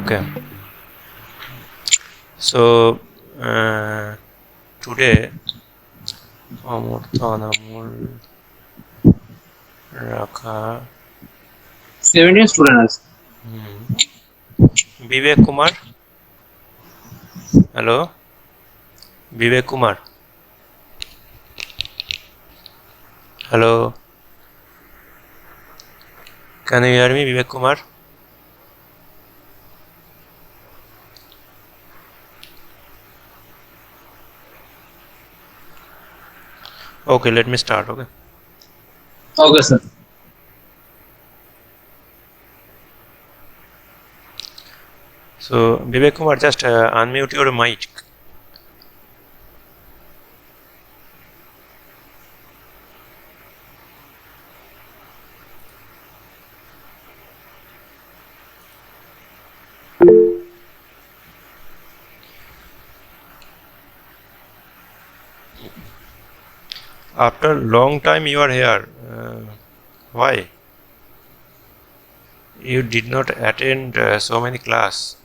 Okay, so today অমূর্তনামূল রাখা 17 students. Vivek Kumar, hello, Vivek Kumar, hello, can you hear me, Vivek Kumar? Okay, let me start. Okay, Okay, sir. so Vivek Kumar, just unmute your mic. After long time you are here. Why? You did not attend so many class.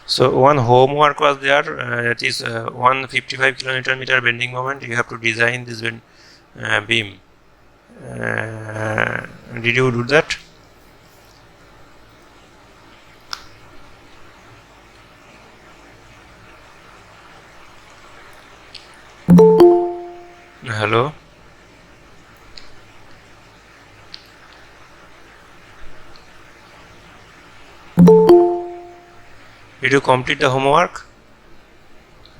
So one homework was there. It is 155 kN bending moment. You have to design this beam. Did you do that? Hello. Did you complete the homework?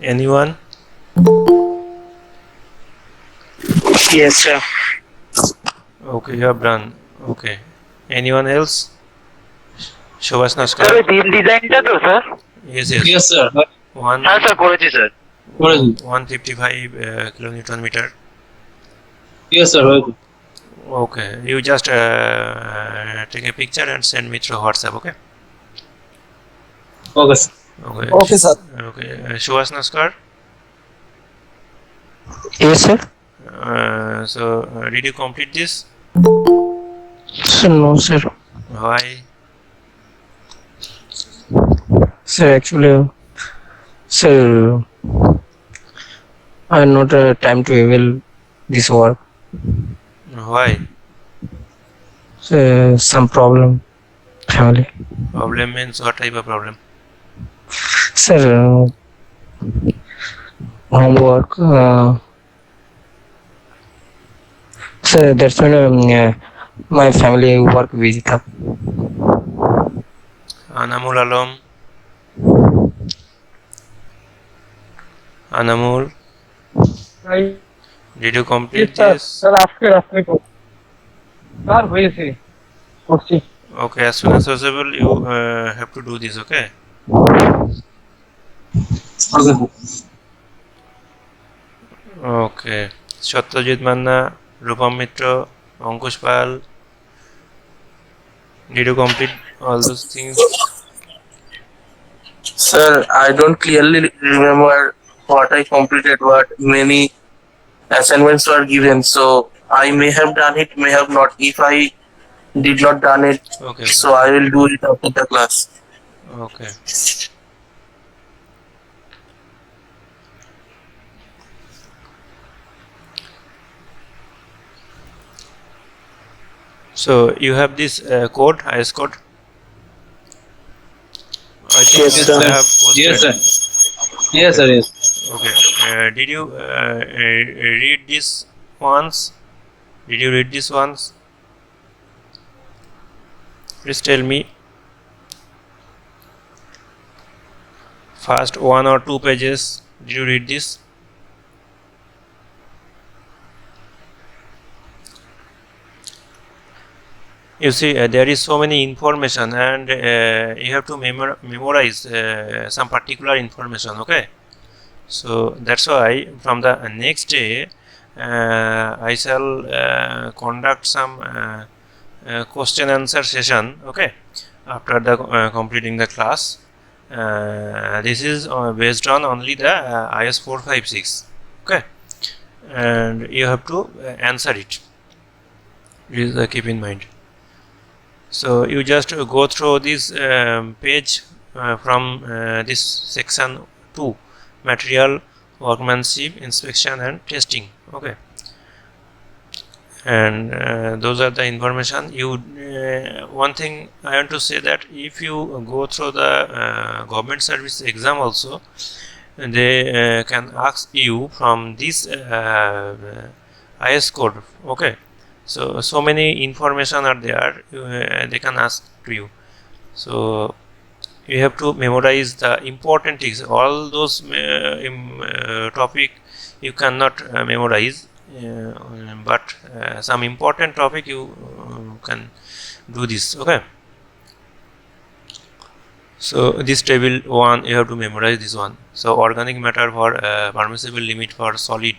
Anyone? Yes, sir. Okay, you have done. Okay. Anyone else? Shobhas Naskar. Sir, beam design টা তো sir? Yes, yes. Yes, sir. হ্যাঁ sir করেছি sir. 155 kilonewton meter. Yes, sir. Okay, you just take a picture and send me through WhatsApp. Okay. Okay, sir. Okay. Okay, sir. Okay. Shobhas Naskar. Yes, sir. So did you complete this? Sir, no, sir. Why? Sir, actually, sir, I have not time to email this work. Why? Sir, some problem, family. Problem means what type of problem? Sir, homework. Sir, that's when my family work busy tha. Anamul Alam. Anamul, did you complete this? Sir, after sir, হয়েছে করছি। Okay, as soon as possible you have to do this. Okay. Okay. Okay. Satyajit Manna, Rupam Mitra, Ankush Pal. Did you complete all those things? Sir, I don't clearly remember what I completed, but many assignments were given, so I may have done it, may have not. If I did not done it, Okay. so I will do it after the class. Okay. So you have this code, IS code. I think Yes, this sir. I have posted. Yes, sir. Yes, sir. Yes. Okay. Did you read this once? Did you read this once? Please tell me. First 1 or 2 pages. Did you read this? You see, there is so many information, and you have to memorize some particular information. Okay. So that's why from the next day I shall conduct some question answer session. Okay, after the completing the class, This is based on only the IS 456. Okay, and you have to answer it. Please keep in mind. So you just go through this page from this section 2, material, workmanship, inspection and testing. Okay, and those are the information. You one thing I want to say, that if you go through the government service exam also, they can ask you from this IS code. Okay, so many information are there, they can ask to you. So you have to memorize the important things. All those topic you cannot memorize, but some important topic you can do this. Okay, so this table 1 you have to memorize this one. So organic matter for permissible limit for solid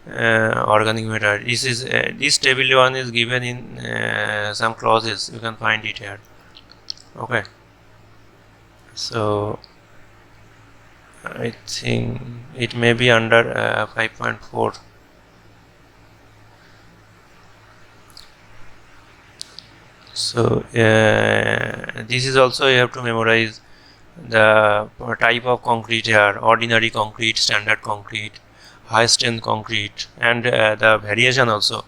organic matter. This is this table 1 is given in some clauses, you can find it here. Okay, so I think it may be under 5.4. So this is also you have to memorize the type of concrete here: ordinary concrete, standard concrete, high strength concrete, and the variation also.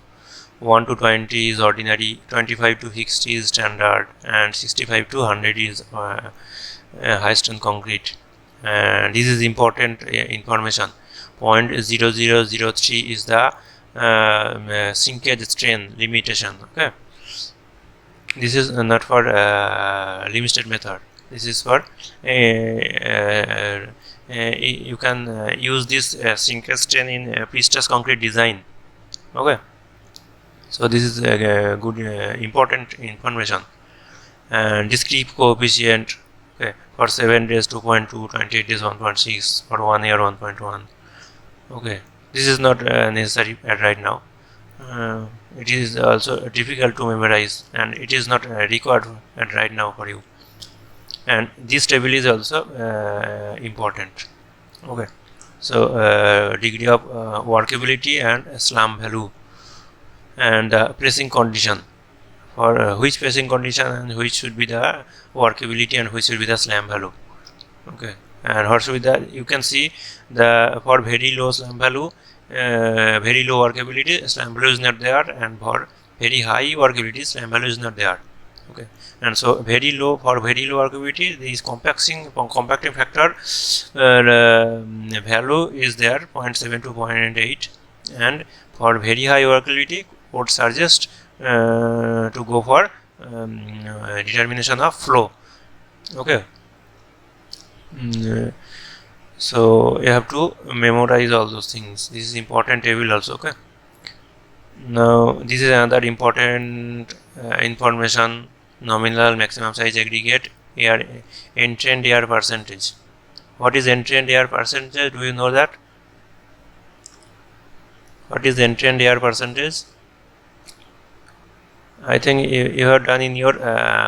1 to 20 is ordinary, 25 to 60 is standard, and 65 to 100 is high strength concrete. And this is important information. 0.0003 is the sinkage strain limitation. Okay, this is not for limited method. This is for you can use this sinkage strain in pre-stress concrete design. Okay, so this is good important information. And discrete coefficient, okay, for 7 days 2.2, 28 days 1.6, for 1 year 1.1. okay, this is not necessary at right now. It is also difficult to memorize, and it is not required at right now for you. And this table is also important. Okay, so degree of workability and slump value, and pressing condition, for which pressing condition and which should be the workability and which should be the slump value. Okay, and what should be the, you can see the for very low slump value, very low workability, slump value is not there, and for very high workability, slump value is not there. Okay, and so very low, for very low workability, this compacting factor value is there 0.7 to 0.8, and for very high workability, would suggest to go for determination of flow. Okay, so you have to memorize all those things. This is important table also. Okay, now this is another important information: nominal maximum size aggregate air, entrained air percentage. What is entrained air percentage? Do you know that? What is entrained air percentage? I think you have done in your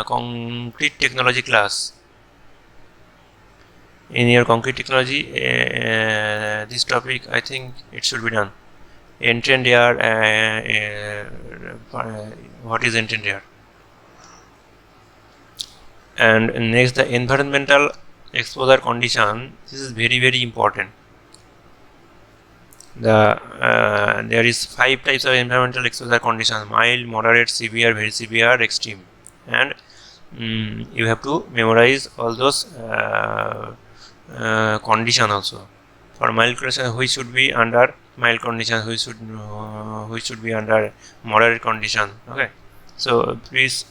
concrete technology class. In your concrete technology, this topic, I think it should be done. Entrained air, what is entrained air? And next, the environmental exposure condition. This is very, very important. There is 5 types of environmental exposure conditions: mild, moderate, severe, very severe, extreme. And you have to memorize all those condition also. For mild condition, which should be under mild condition, which should be under moderate condition. Okay, so please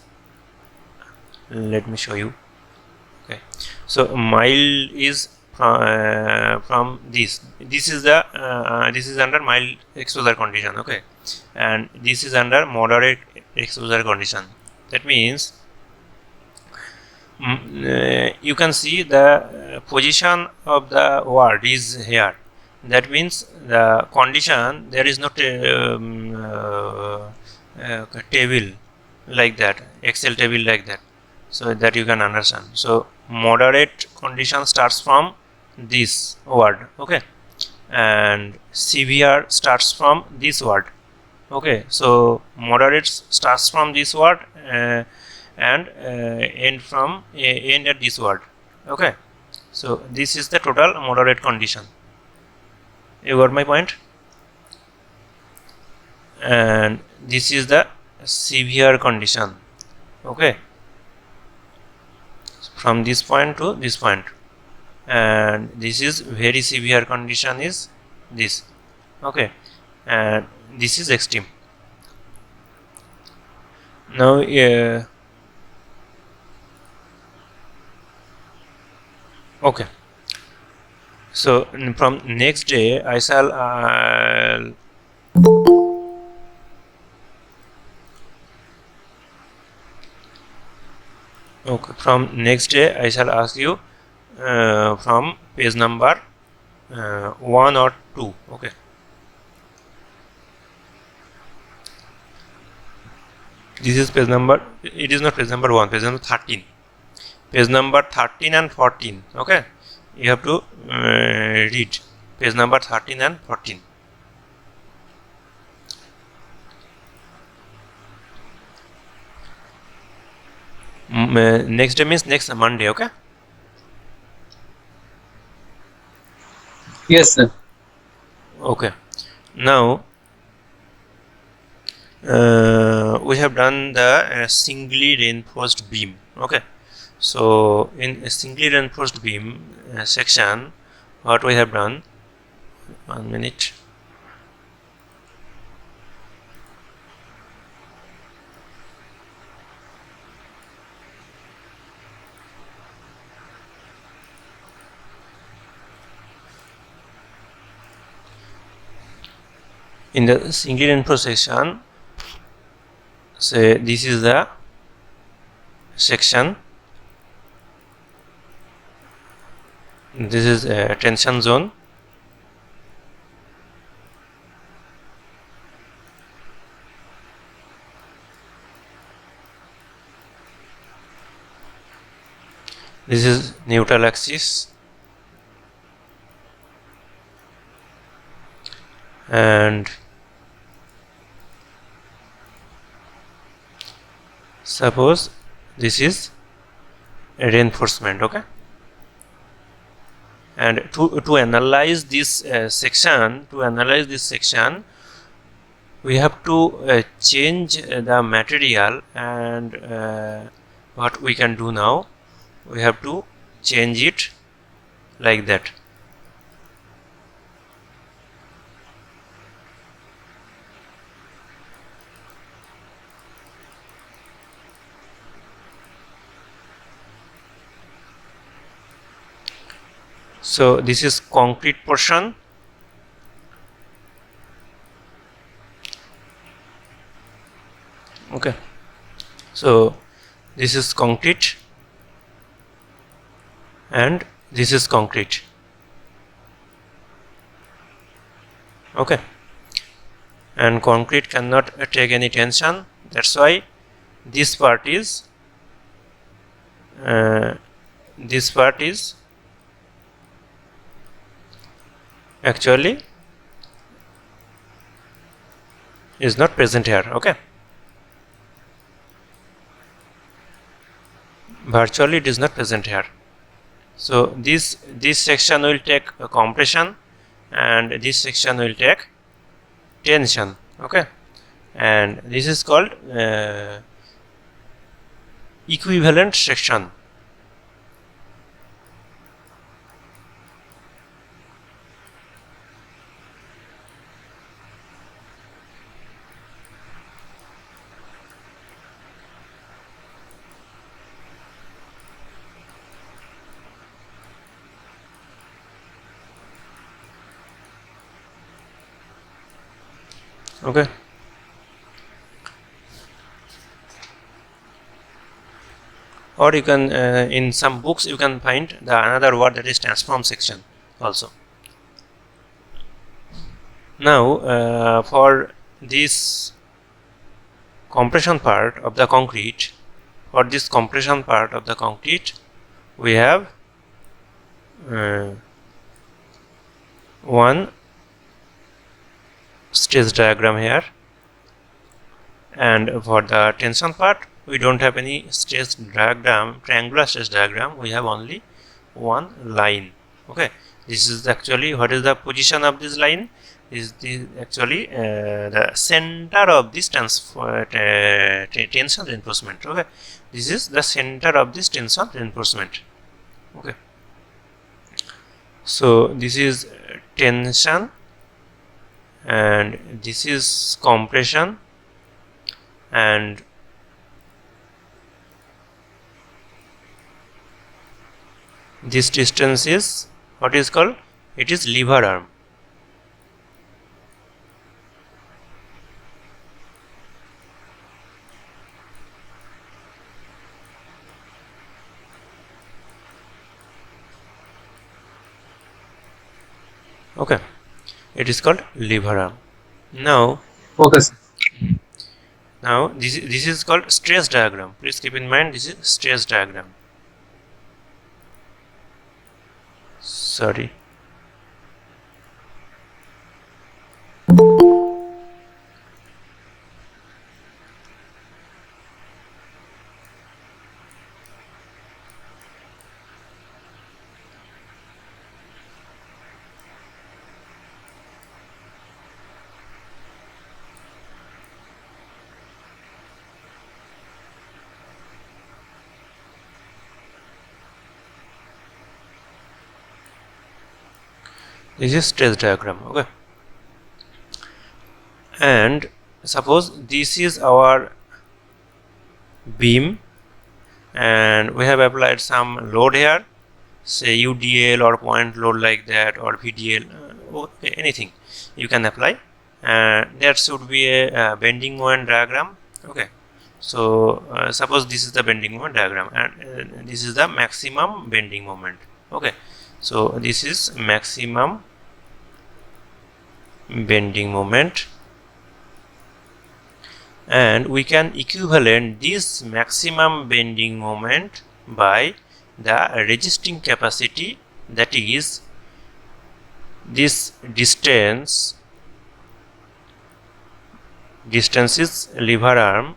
let me show you. Okay, so mild is from this is the this is under mild exposure condition. Okay, and this is under moderate exposure condition. That means you can see the position of the word is here. That means the condition, there is no table like that, Excel table like that. so that you can understand. So moderate condition starts from this word, okay, and severe starts from this word, okay. So moderate starts from this word and end at this word, okay. So this is the total moderate condition. You got my point? And this is the severe condition, okay, from this point to this point. And this is very severe condition is this, okay, and this is extreme. Now okay, so from next day I shall okay, from next day I shall ask you from page number 1 or 2, okay. This is page number, it is not page number 1, page number 13, page number 13 and 14, okay. You have to read page number 13 and 14. Next day means next Monday, okay. Yes, sir. Okay, now we have done the singly reinforced beam, okay. So in a singly reinforced beam section, what we have done, 1 minute. In the singly reinforced section, say this is the section, this is a tension zone, this is neutral axis, and suppose this is a reinforcement, okay. And to analyze this section, we have to change the material, and what we can do now, we have to change it like that. So this is concrete portion, okay. So this is concrete and this is concrete, okay. And concrete cannot take any tension, that's why this part is actually is not present here, okay. Virtually it is not present here. So this section will take a compression and this section will take tension, okay. And this is called equivalent section. Okay. Or you can in some books you can find the another word, that is transform section also. Now for this compression part of the concrete, for this compression part of the concrete, we have one stress diagram here, and for the tension part we don't have any stress diagram, triangular stress diagram. We have only one line. Okay, this is actually what is the position of this line. Is the actually the center of this tension reinforcement. Okay, this is the center of this tension reinforcement. Okay, so this is tension and this is compression, and this distance is what is called, it is lever arm. Okay, it is called lever arm. Now Okay, sir. now this is called stress diagram. Please keep in mind, this is stress diagram. Sorry. This is stress diagram. Okay, and suppose this is our beam and we have applied some load here, say UDL or point load like that, or VDL, okay, anything you can apply. There should be a bending moment diagram. Okay, so suppose this is the bending moment diagram, and this is the maximum bending moment. Okay, so this is maximum bending moment, and we can equivalent this maximum bending moment by the resisting capacity, that is this distance is lever arm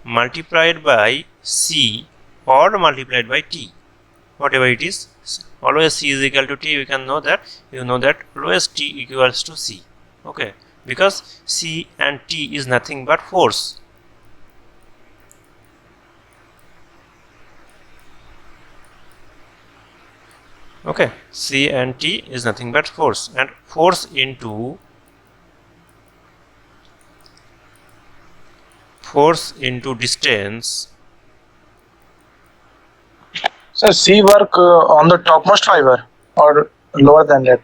multiplied by C or multiplied by T, whatever it is. Always C is equal to T. We can know that, you know that always T equals to C. Okay, because C and T is nothing but force. Okay, C and T is nothing but force, and force into distance. So C work on the topmost fiber or lower than that?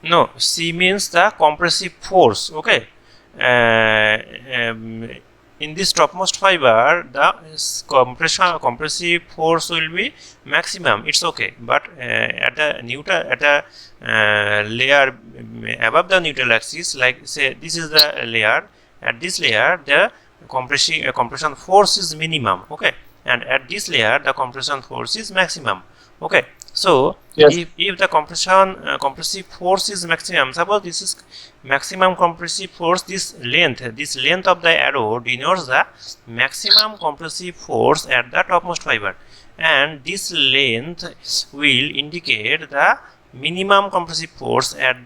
No, C means the compressive force. Okay, in this topmost fiber, the compressive force will be maximum. It's okay, but at the neutral, at the layer above the neutral axis, like say this is the layer. At this layer, the compression force is minimum. Okay, and at this layer, the compression force is maximum. Okay, so Yes. if the compressive force is maximum, suppose this is maximum compressive force, this length of the arrow denotes the maximum compressive force at the topmost fiber, and this length will indicate the minimum compressive force at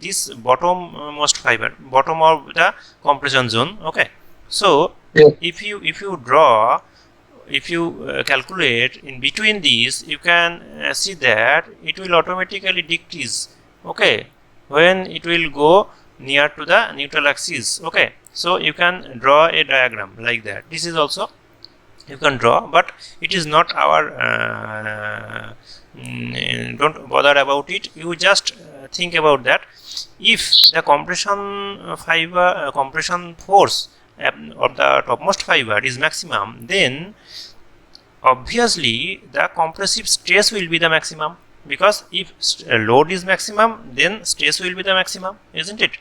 this bottommost fiber, bottom of the compression zone. Okay, so Yeah. if you draw, if you calculate in between these, you can see that it will automatically decrease. Okay, when it will go near to the neutral axis. Okay, so you can draw a diagram like that. This is also you can draw, but it is not our don't bother about it. You just think about that. If the compression force of the topmost fiber is maximum, then obviously the compressive stress will be the maximum, because if load is maximum, then stress will be the maximum, isn't it?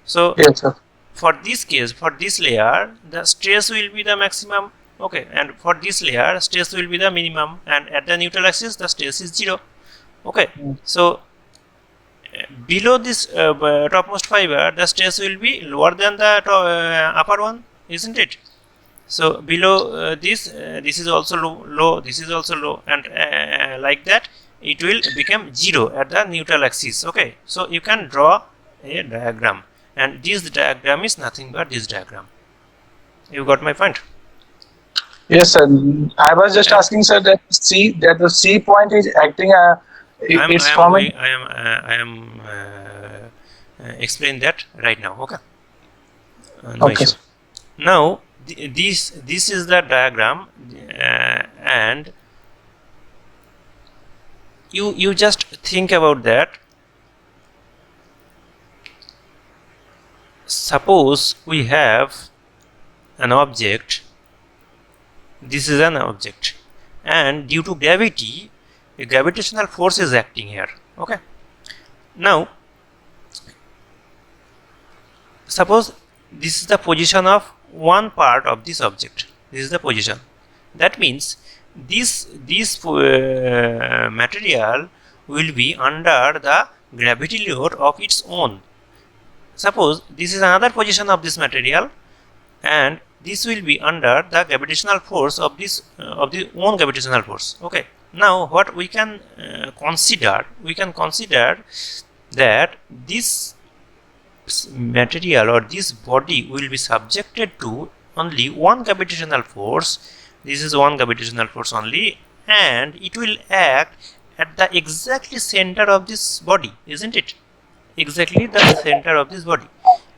So Yes, sir. for this case, for this layer, the stress will be the maximum, okay, and for this layer stress will be the minimum, and at the neutral axis the stress is 0, okay. So below this topmost fiber, the stress will be lower than the upper one, isn't it? So below this is also low, this is also low, and like that it will become 0 at the neutral axis, okay. So you can draw a diagram, and this diagram is nothing but this diagram. You got my point? Yes, sir. I was just asking, sir, that the C point is acting. It's forming. I am explain that right now, okay. No Okay. issue. Now this is the diagram, and you just think about that. Suppose we have an object, this is an object, and due to gravity, a gravitational force is acting here, okay. Now suppose this is the position of one part of this object, this is the position. That means this material will be under the gravity load of its own. Suppose this is another position of this material, and this will be under the gravitational force of this of the own gravitational force, okay. Now what we can consider, that this material or this body will be subjected to only one gravitational force. This is one gravitational force only, and it will act at the exactly center of this body, isn't it? Exactly the center of this body.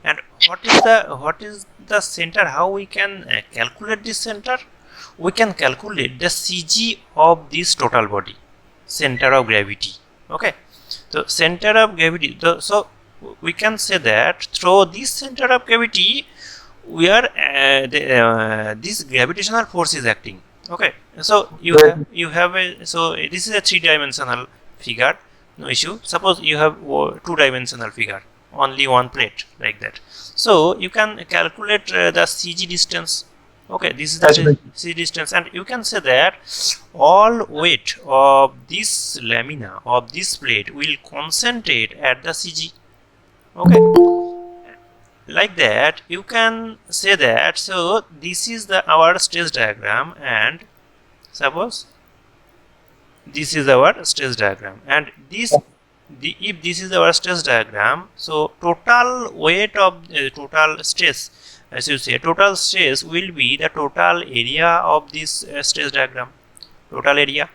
And what is the center? How we can calculate this center? We can calculate the CG of this total body, center of gravity, okay. So center of gravity, so we can say that through this center of gravity where this gravitational force is acting, okay. So you have a, so this is a 3-dimensional figure, no issue. Suppose you have 2-dimensional figure, only one plate, like that. So you can calculate the CG distance, okay. This is the CG distance, and you can say that all weight of this lamina of this plate will concentrate at the CG, okay. Like that you can say that. So this is our stress diagram, and suppose this is our stress diagram, and if this is our stress diagram, so total weight of total stress, as you say, total stress will be the total area of this stress diagram, total area.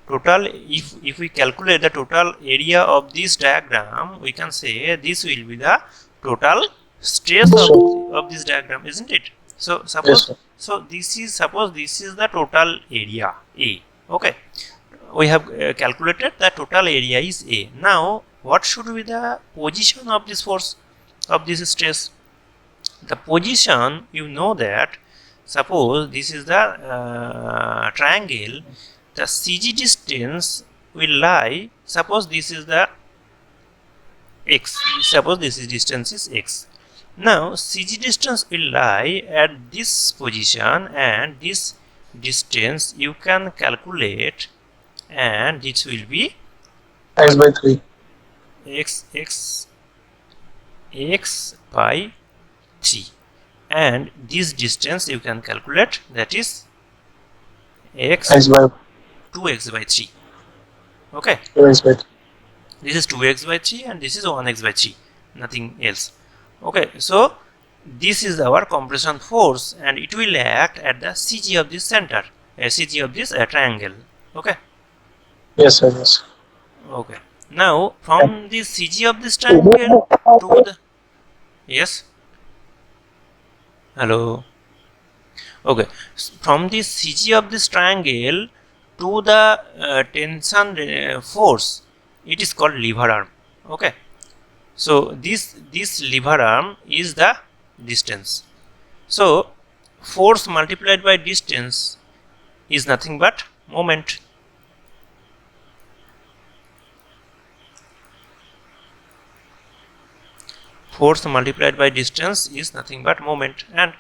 Total, if we calculate the total area of this diagram, we can say this will be the total stress of this diagram, isn't it? So suppose, this is the total area A, okay. We have calculated the total area is A. Now what should be the position of this force, of this stress? The position, you know that, suppose this is the triangle, the CG distance will lie, suppose this is the x, suppose this is distance is x. Now CG distance will lie at this position, and this distance you can calculate, and it will be x by 3. x by 3, and this distance you can calculate, that is x by 2x by 3, okay. 2x by 3. This is 2x by 3, and this is 1x by 3, nothing else, okay. So this is our compression force, and it will act at the CG of this center, CG of this triangle, okay. Yes, sir. Yes. Okay. Now from the CG of this triangle to the, yes, hello, okay, from the CG of this triangle to the tension force, it is called lever arm, okay. So this lever arm is the distance. So force multiplied by distance is nothing but moment. force multiplied by distance is nothing but moment, and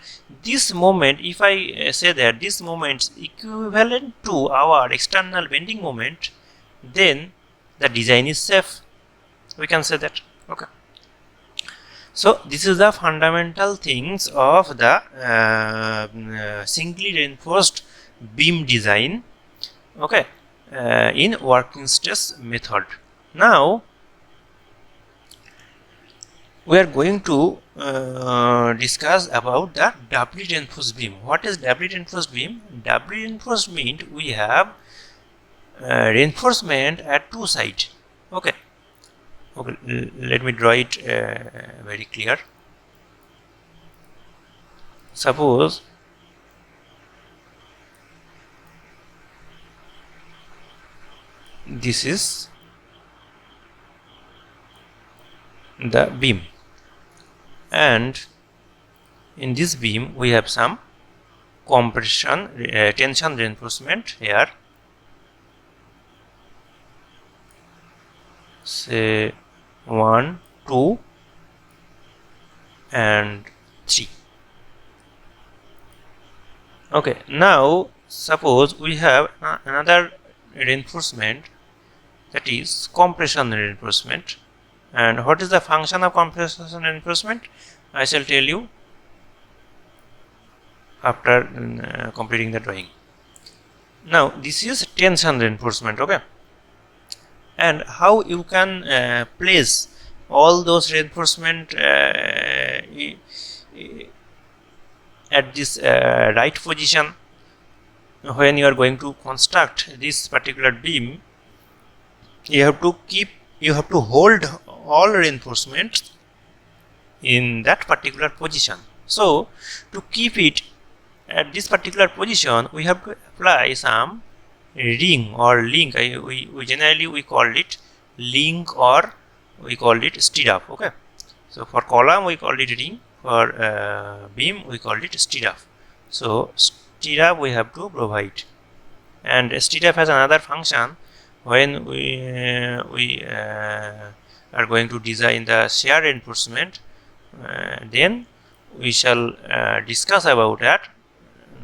this moment, if I say that this moment is equivalent to our external bending moment, then the design is safe. We can say that. Okay. So this is the fundamental things of the singly reinforced beam design, okay, in working stress method. Now we are going to discuss about the doubly reinforced beam. What is doubly reinforced beam? Doubly reinforced means we have reinforcement at two sides. Okay. Okay, let me draw it very clear. Suppose this is the beam, and in this beam we have some compression tension reinforcement here, say 1, 2 and 3. Okay, now suppose we have another reinforcement, that is compression reinforcement. And what is the function of compression reinforcement? I shall tell you after completing the drawing. Now this is tension reinforcement, okay, and how you can place all those reinforcement at this right position when you are going to construct this particular beam. You have to hold all reinforcement in that particular position. So to keep it at this particular position, we have to apply some ring or link. We generally call it link, or we call it stirrup. Okay, so for column we call it ring, for beam we call it stirrup. So stirrup we have to provide, and stirrup has another function. When we are going to design the shear reinforcement, then we shall discuss about that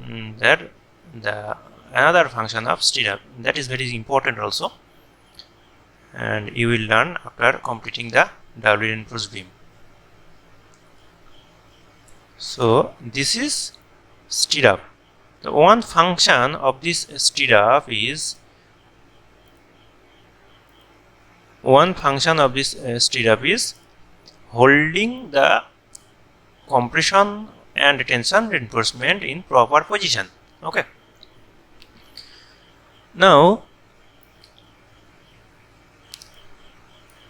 the another function of stirrup, that is very important also, and you will learn after completing the doubly reinforced beam. So this is stirrup. The one function of this stirrup is holding the compression and tension reinforcement in proper position. Okay. Now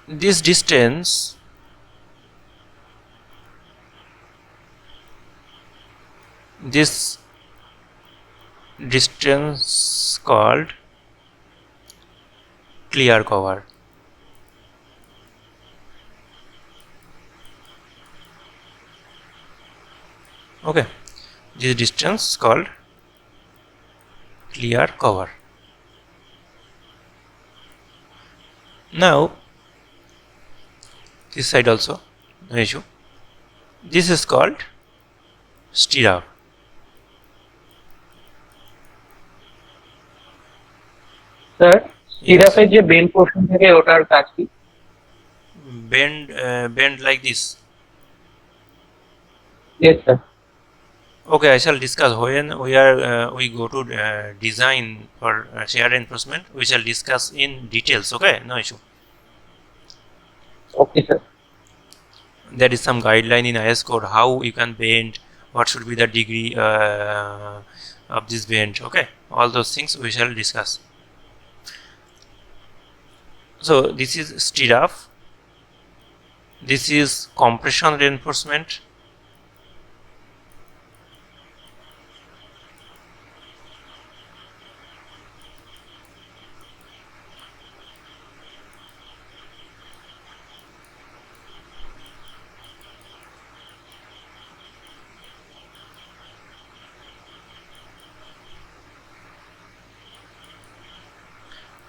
this distance called clear cover. Okay, this distance called clear cover. Now this side also no issue. This is called stirrup. Sir স্টিরাপের যে bend portion থেকে ওটার কাজ কি? Bend like this. Yes sir. Okay, I shall discuss when we go to design for shear reinforcement. We shall discuss in details. Okay, no issue. Okay sir. There is some guideline in IS code how you can bend, what should be the degree of this bend. Okay, all those things we shall discuss. So this is stirrup, this is compression reinforcement,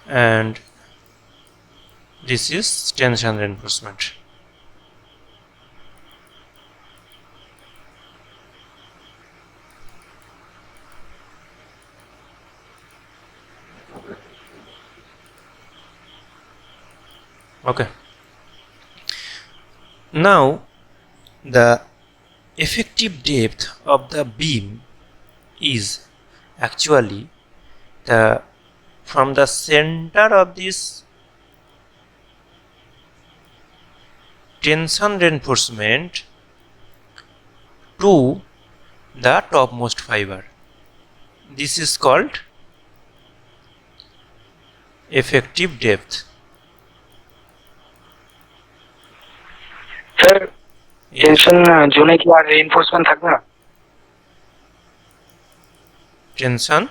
and this is tension reinforcement. Okay. Now the effective depth of the beam is actually the from the center of this tension reinforcement to the topmost fiber. This is called effective depth. Sir Yes. Tension জোনে কি আর reinforcement থাকবে না? Tension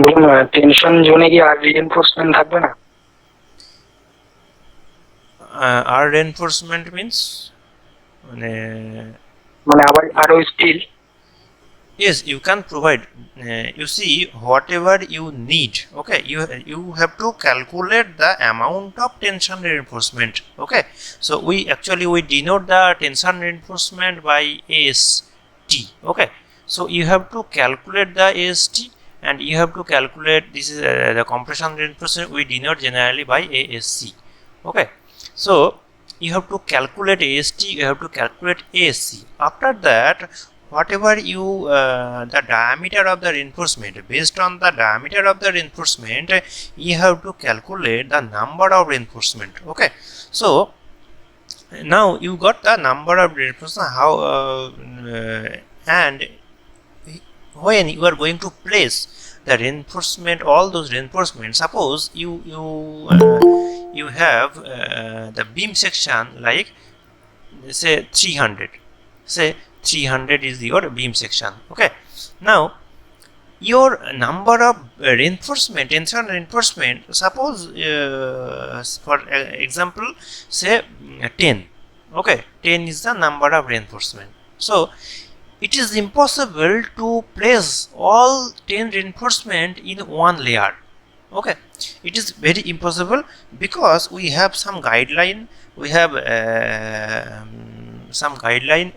বলুন tension জোনে কি আর reinforcement থাকবে না? R reinforcement means মানে আবার আরো still yes, you can provide. You see, whatever you need, okay, you have to calculate the amount of tension reinforcement. Okay, so we denote the tension reinforcement by AST. Okay, so you have to calculate the AST, and you have to calculate this is the compression reinforcement we denote generally by ASC. Okay, so you have to calculate AST, you have to calculate ASC. After that, whatever you the diameter of the reinforcement, based on the diameter of the reinforcement, you have to calculate the number of reinforcement. Okay, so now you got the number of reinforcement, how and when you are going to place the reinforcement, all those reinforcements, suppose you have the beam section like say 300, say 300 is your beam section. Okay, now your number of reinforcement, tension reinforcement, suppose for example say 10. Okay, 10 is the number of reinforcement. So it is impossible to place all 10 reinforcement in one layer. Okay, it is very impossible because we have some guideline, we have some guideline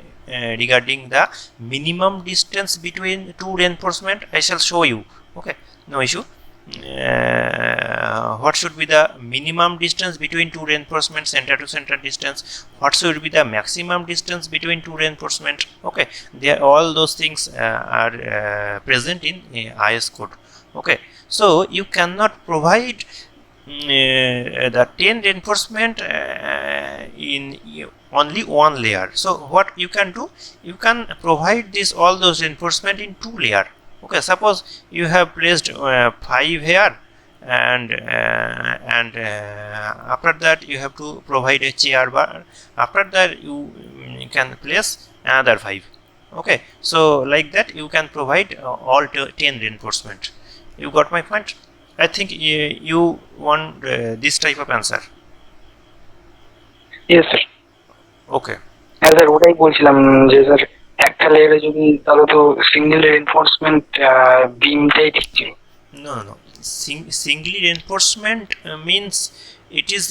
regarding the minimum distance between two reinforcement. I shall show you. Okay, no issue. What should be the minimum distance between two reinforcement, center to center distance? What should be the maximum distance between two reinforcement? Okay, there all those things are present in IS code. Okay, so you cannot provide the 10 reinforcement in only one layer. So what you can do, you can provide this all those reinforcement in two layer. Okay, suppose you have placed 5 here, and after that you have to provide a chair bar. After that you can place another 5. Okay, so like that you can provide all 10 reinforcement. You got my point? I think you want this type of answer. Yes sir. Okay. হ্যাঁ sir, ওটাই বলছিলাম যে sir একটা লেয়ারে যদি তাহলে তো single reinforcement বিমটাই ঠিক ছিল। No. Singly reinforcement means it is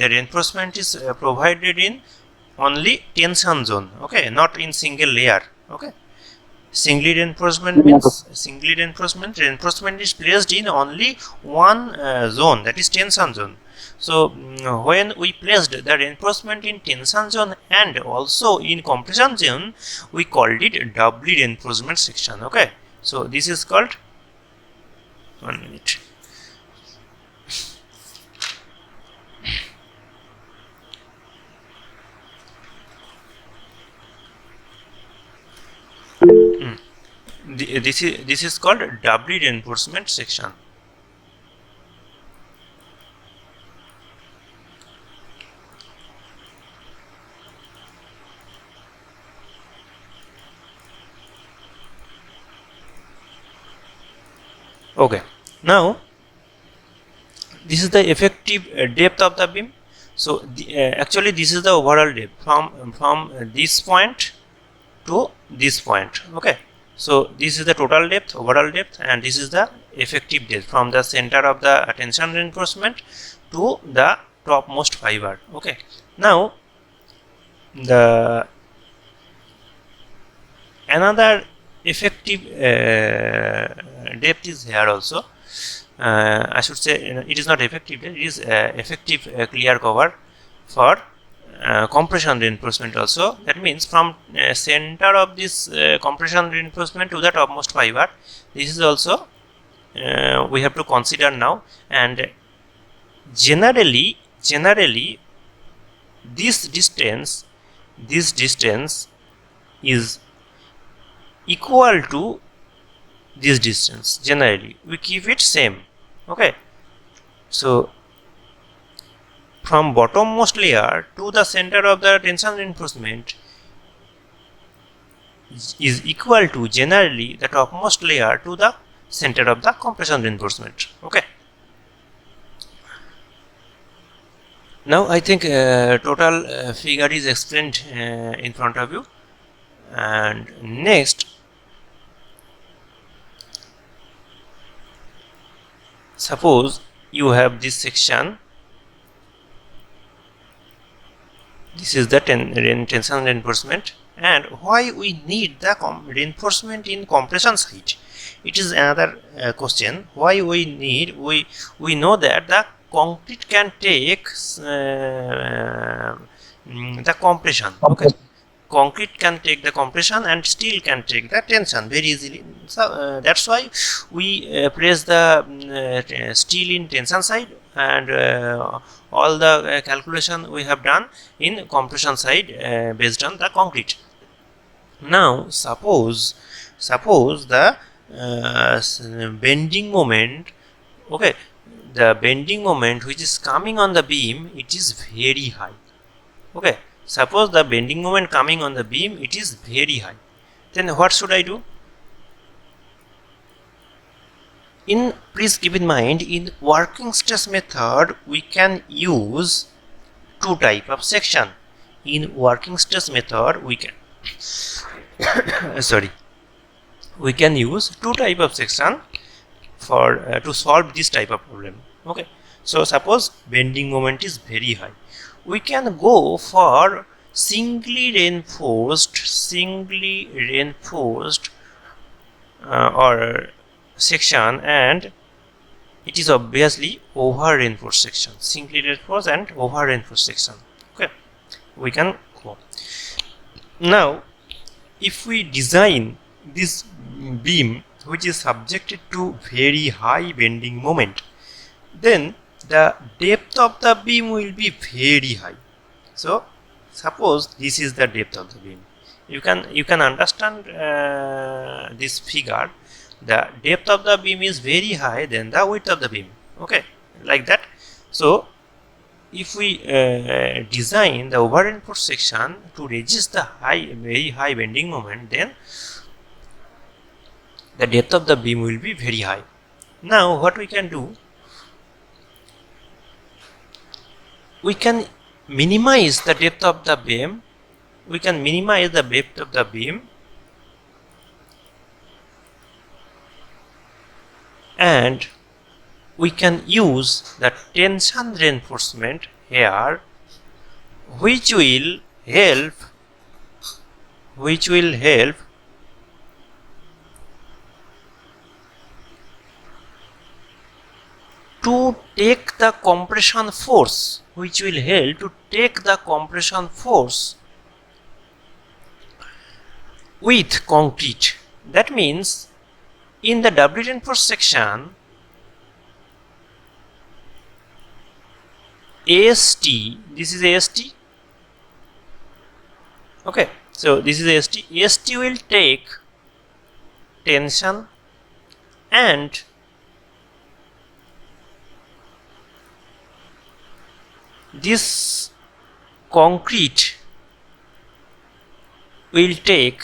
the reinforcement is provided in only tension zone. Okay, not in single layer. Okay, singly reinforcement means reinforcement is placed in only one zone, that is tension zone. So when we placed the reinforcement in tension zone and also in compression zone, we called it doubly reinforcement section. Okay, so this is called, 1 minute. This is called doubly reinforcement section. Okay, now this is the effective depth of the beam. So actually this is the overall depth from this point to this point. Okay, so this is the total depth, overall depth, and this is the effective depth from the center of the tension reinforcement to the topmost fiber. Okay, now the another effective depth is here also. I should say, it is not effective, it is effective clear cover for compression reinforcement also. That means from center of this compression reinforcement to the topmost fiber, this is also we have to consider now. And generally this distance is equal to this distance. Generally we keep it same. Okay, so from bottommost layer to the center of the tension reinforcement is equal to generally the topmost layer to the center of the compression reinforcement. Okay, now I think total figure is explained in front of you. And next, suppose you have this section, this is the tension reinforcement, and why we need the reinforcement in compression side? It is another question. Why we need, we know that the concrete can take the compression. Okay, concrete can take the compression and steel can take the tension very easily. So that's why we place the steel in tension side, and all the calculation we have done in compression side based on the concrete. Now suppose the bending moment, okay, the bending moment which is coming on the beam, it is very high. Okay, suppose the bending moment coming on the beam, it is very high, then what should I do? Please keep in mind, in working stress method we can use two type of section. In working stress method we can we can use two type of section for to solve this type of problem. Okay, so suppose bending moment is very high, we can go for singly reinforced or section, and it is obviously over reinforced section, singly reinforced and over reinforced section. Okay, we can go. Now if we design this beam which is subjected to very high bending moment, then the depth of the beam will be very high. So suppose this is the depth of the beam. You can understand this figure. The depth of the beam is very high than the width of the beam. Okay, like that. So if we design the over reinforced section to resist the very high bending moment, then the depth of the beam will be very high. Now what we can do, we can minimize the depth of the beam. We can minimize the depth of the beam, and we can use the tension reinforcement here, which will help to take the compression force, with concrete. That means in the doubly reinforced section, AST, this is AST. Okay, so this is AST. AST will take tension, and this concrete will take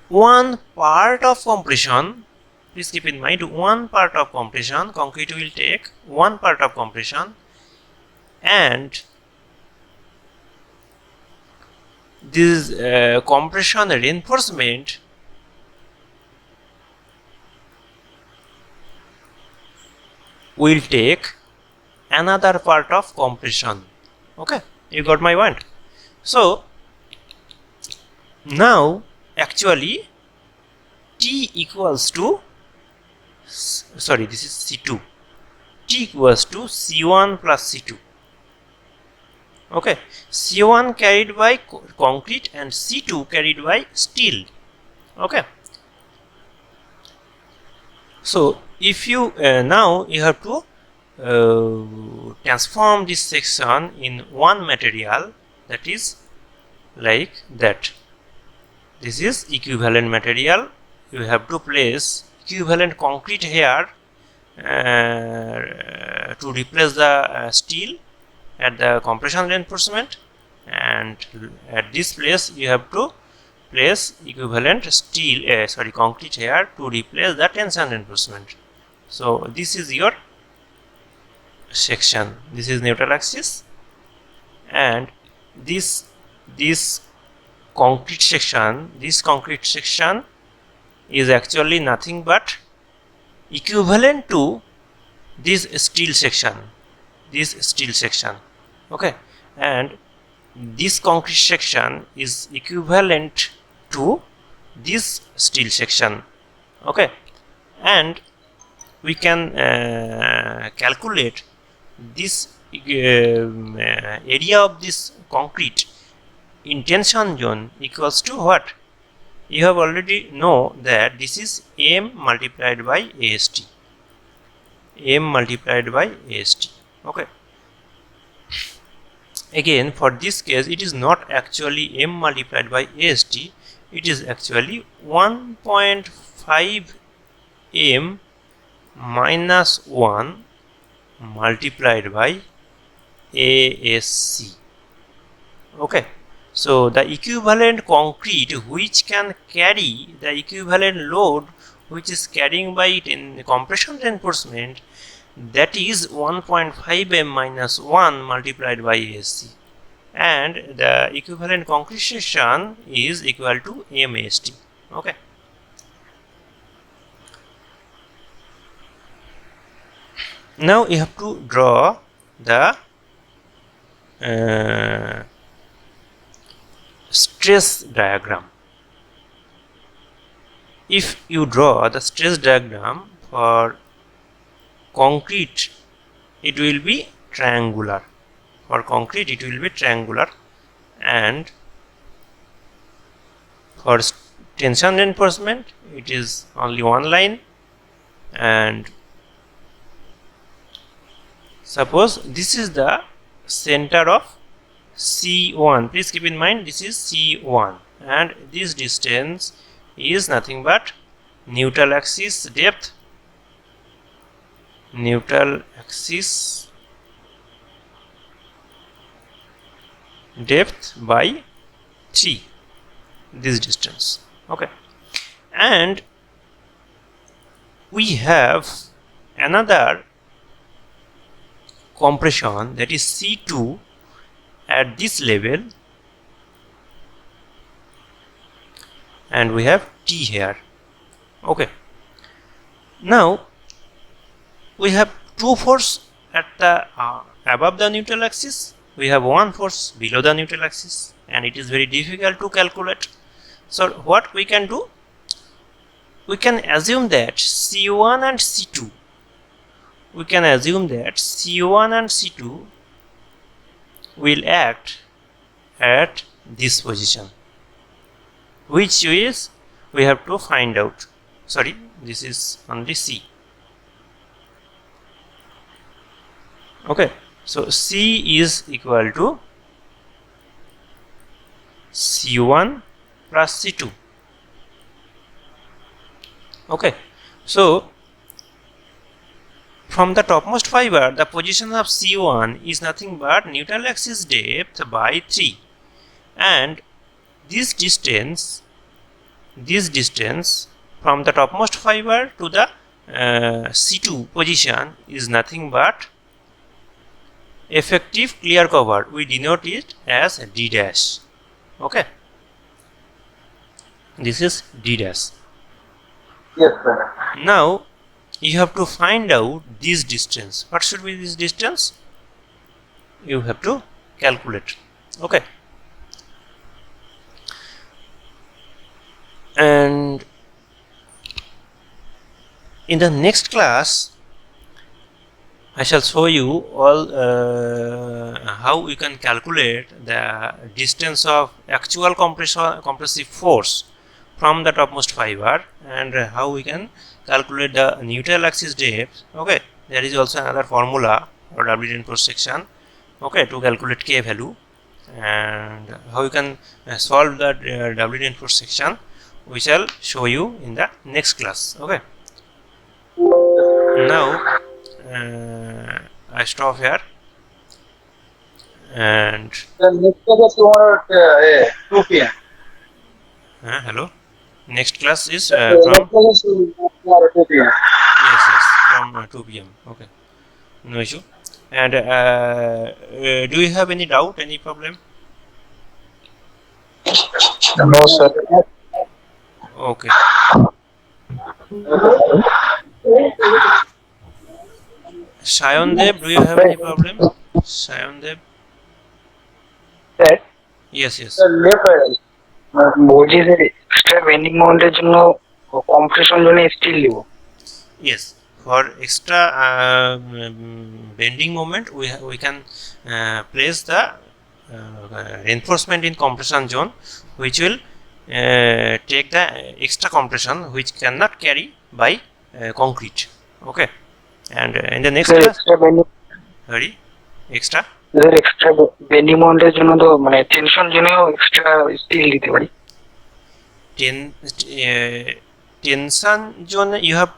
one part of compression. Please keep in mind, one part of compression. Concrete will take one part of compression, and this compression reinforcement will take another part of compression. Okay, you got my point. So now actually T equals to sorry, this is C2. T equals to C1 plus C2. Okay, C1 carried by concrete and C2 carried by steel. Okay, so if you now you have to transform this section in one material, that is like that. This is equivalent material. You have to place equivalent concrete here to replace the steel at the compression reinforcement, and at this place you have to place equivalent steel concrete here to replace the tension reinforcement. So this is your section. This is neutral axis, and this concrete section is actually nothing but equivalent to this steel section. Okay, and this concrete section is equivalent to this steel section. Okay, and we can calculate this area of this concrete in tension zone equals to what? You have already know that this is M multiplied by AST. Okay, again for this case it is not actually M multiplied by AST, it is actually 1.5 M minus 1 multiplied by ASC. Okay, so the equivalent concrete which can carry the equivalent load which is carrying by it in compression reinforcement, that is 1.5 M minus 1 multiplied by ASC, and the equivalent concrete section is equal to MAST. Okay, now you have to draw the stress diagram. If you draw the stress diagram for concrete, it will be triangular. And for tension reinforcement it is only one line. And suppose this is the center of C1. Please keep in mind this is C1, and this distance is nothing but neutral axis depth by 3, this distance. Okay, and we have another compression, that is C2 at this level, and we have T here. Okay, now we have two force at the above the neutral axis, we have one force below the neutral axis, and it is very difficult to calculate. So what we can do, we can assume that C1 and C2 will act at this position, which is we have to find out. Sorry, this is only C. Okay, so C is equal to C1 plus C2. Okay, so from the topmost fiber, the position of C1 is nothing but neutral axis depth by 3, and this distance from the topmost fiber to the C2 position is nothing but effective clear cover. We denote it as D dash. Okay, this is D dash. Yes, sir. Now you have to find out this distance. What should be this distance? You have to calculate. Okay, and in the next class I shall show you all how we can calculate the distance of actual compressive force from the topmost fiber, and how we can calculate the neutral axis depth. Okay, there is also another formula for W reinforced section, okay, to calculate K value, and how you can solve the W reinforced section we shall show you in the next class. Okay, now I stop here, and The next class is tomorrow at 2 p.m. hello, next class is The from next class is tomorrow at 2 p.m. yes from 2 p.m. Okay, no issue. And do you have any doubt, any problem? No, sir. Okay, Shayan Dev, do you have any problem? Shayan Dev? Sir Yes, yes. বলছি যে extra bending মোমেন্টের জন্য compression জন্য still নিব। Yes, for extra bending moment, we can place the reinforcement in compression zone, which will take the extra compression which cannot carry by concrete. Okay, and in the next class, extra bending sorry, extra extra bending মোমেন্টের জন্য তো মানে tension জন্যও extra still দিতে পারি। tension zone you have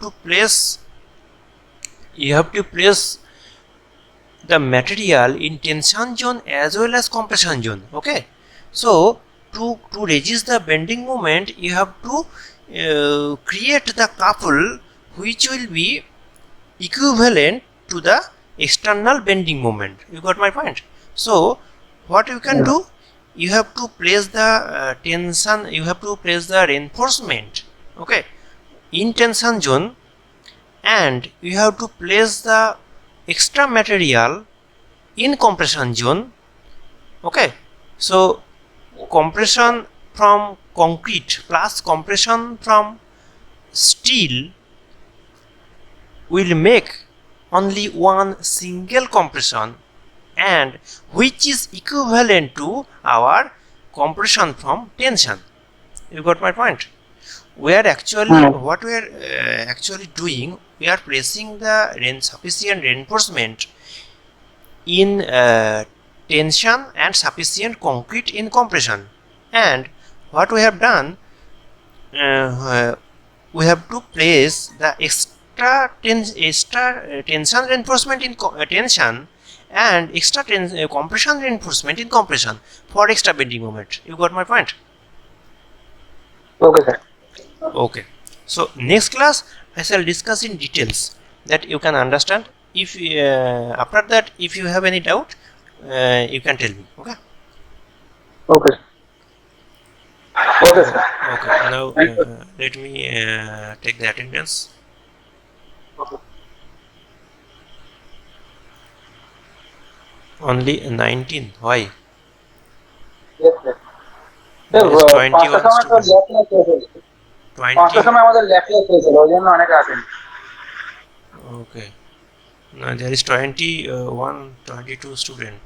to place the material in tension zone as well as compression zone. Okay, so to resist the bending moment you have to create the couple which will be equivalent to the external bending moment. You got my point? So what you can do, you have to place the tension, you have to place the reinforcement, okay, in tension zone, and you have to place the extra material in compression zone. Okay, so compression from concrete plus compression from steel will make only one single compression, and which is equivalent to our compression from tension. You got my point? We are actually what we are actually doing, we are placing the sufficient reinforcement in tension and sufficient concrete in compression. And what we have done, we have to place the extra tension reinforcement in tension and extra compression reinforcement in compression for extra bending moment. You got my point? Okay sir. Okay, so next class I shall discuss in details that you can understand. If after that, if you have any doubt, you can tell me. Okay, okay okay sir. okay, now let me take the attendance. Only 19. Why? Yes, sir. There is 21 পাঁচটার সময় তো students. Lab class হয়েছিল। পাঁচটার 20. সময় আমাদের lab class হয়েছিল, ওই জন্য অনেকে আসেনি। Okay. Now there is 21, 22 student.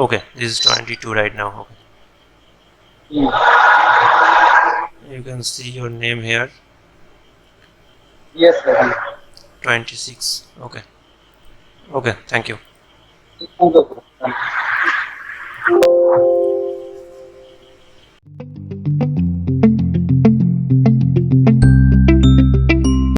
Okay, this is 22 right now. Okay. You can see your name here. Yes, sir. 26. Okay. Okay, thank you. Thank you, sir.